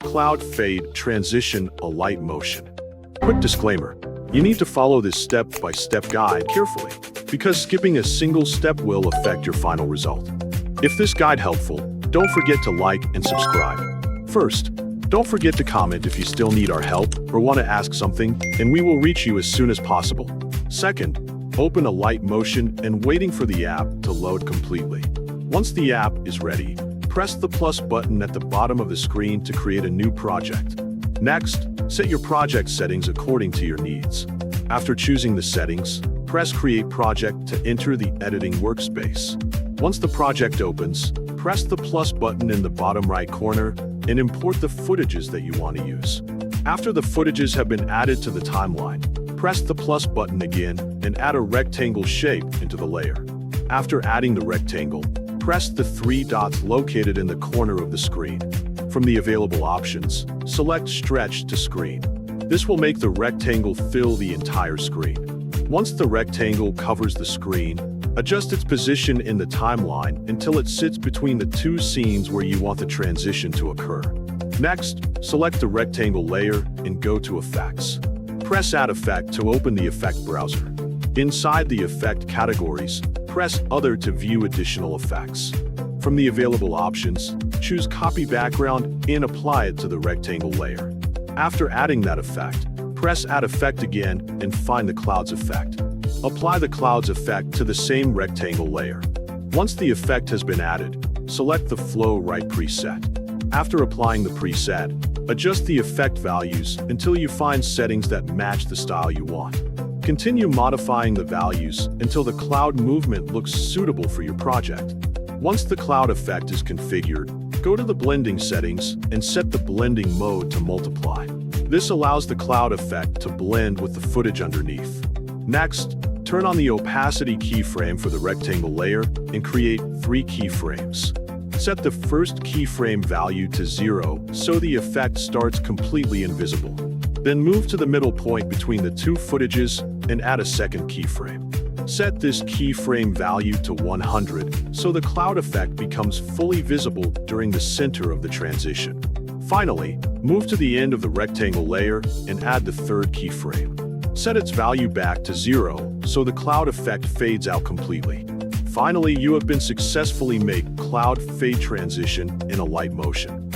Cloud Fade Transition Alight Motion. Quick disclaimer, you need to follow this step-by-step guide carefully, because skipping a single step will affect your final result. If this guide helpful, don't forget to like and subscribe. First, don't forget to comment if you still need our help or want to ask something, and we will reach you as soon as possible. Second, open Alight Motion and waiting for the app to load completely. Once the app is ready, press the plus button at the bottom of the screen to create a new project. Next, set your project settings according to your needs. After choosing the settings, press Create Project to enter the editing workspace. Once the project opens, press the plus button in the bottom right corner and import the footages that you want to use. After the footages have been added to the timeline, press the plus button again and add a rectangle shape into the layer. After adding the rectangle, press the three dots located in the corner of the screen. From the available options, select Stretch to Screen. This will make the rectangle fill the entire screen. Once the rectangle covers the screen, adjust its position in the timeline until it sits between the two scenes where you want the transition to occur. Next, select the rectangle layer and go to Effects. Press Add Effect to open the effect browser. Inside the effect categories, press Other to view additional effects. From the available options, choose Copy Background and apply it to the rectangle layer. After adding that effect, press Add Effect again and find the Clouds effect. Apply the Clouds effect to the same rectangle layer. Once the effect has been added, select the Flow Right preset. After applying the preset, adjust the effect values until you find settings that match the style you want. Continue modifying the values until the cloud movement looks suitable for your project. Once the cloud effect is configured, go to the blending settings and set the blending mode to multiply. This allows the cloud effect to blend with the footage underneath. Next, turn on the opacity keyframe for the rectangle layer and create 3 keyframes. Set the first keyframe value to 0 so the effect starts completely invisible. Then move to the middle point between the two footages and add a second keyframe. Set this keyframe value to 100 so the cloud effect becomes fully visible during the center of the transition. Finally, move to the end of the rectangle layer and add the third keyframe. Set its value back to 0 so the cloud effect fades out completely. Finally, you have been successfully made cloud fade transition in Alight Motion.